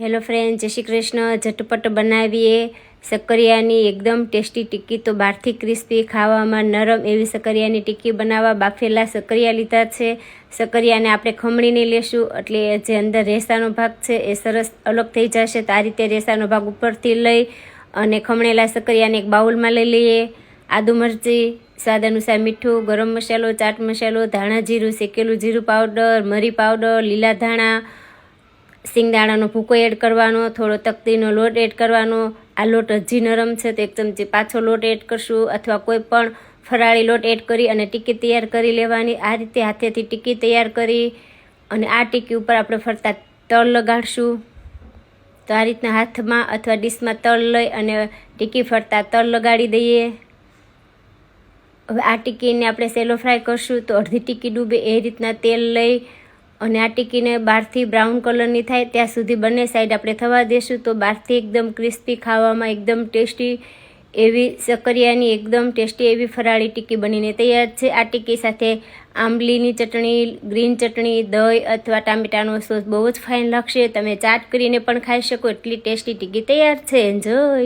Hello friend, જય શ્રી કૃષ્ણ। ઝટપટ બનાવીએ સક્કરિયાની એકદમ ટેસ્ટી ટિક્કી। તો બહારથી ક્રિસ્પી, ખાવામાં નરમ એવી સક્કરિયાની ટિક્કી બનાવવા બાફેલા સક્કરિયા લીધા છે। સક્કરિયાને આપણે ખમણીને લેશું એટલે જે અંદર રેસાનો ભાગ છે એ સરસ અલગ થઈ જશે। તો આ રીતે રેસાનો ભાગ ઉપરથી લઈ અને ખમણેલા સક્કરિયાને એક બાઉલમાં લઈ લઈએ। આદુ મરચી, સ્વાદ અનુસાર મીઠું, ગરમ મસાલો, ચાટ મસાલો, ધાણા જીરું, શેકેલું જીરું પાવડર, મરી પાવડર, લીલા ધાણા, સિંગદાણાનો ભૂકો એડ કરવાનો, થોડો તકતીનો લોટ એડ કરવાનો। આ લોટ હજી નરમ છે તો 1 ચમચી પાછો લોટ એડ કરશું અથવા કોઈ પણ ફરાળી લોટ એડ કરી અને ટિક્કી તૈયાર કરી લેવાની। આ રીતે હાથેથી ટિક્કી તૈયાર કરી અને આ ટિક્કી ઉપર આપણે ફરતા તલ લગાડશું। તો આ રીતના હાથમાં અથવા ડીશમાં તલ લઈ અને ટિક્કી ફરતા તલ લગાડી દઈએ। હવે આ ટિક્કીને આપણે સેલો ફ્રાય કરશું તો અડધી ટિક્કી ડૂબે એ રીતના તેલ લઈ અને આ ટિક્કીને બહારથી બ્રાઉન કલરની થાય ત્યાં સુધી બંને સાઈડ આપણે થવા દેશું। તો બહારથી એકદમ ક્રિસ્પી, ખાવામાં એકદમ ટેસ્ટી એવી સક્કરિયાની એકદમ ટેસ્ટી એવી ફરાળી ટિક્કી બનીને તૈયાર છે। આ ટિક્કી સાથે આંબલીની ચટણી, ગ્રીન ચટણી, દહીં અથવા ટામેટાનો સોસ બહુ જ ફાઇન લાગશે। તમે ચાટ કરીને પણ ખાઈ શકો, એટલી ટેસ્ટી ટિક્કી તૈયાર છે। એન્જોય।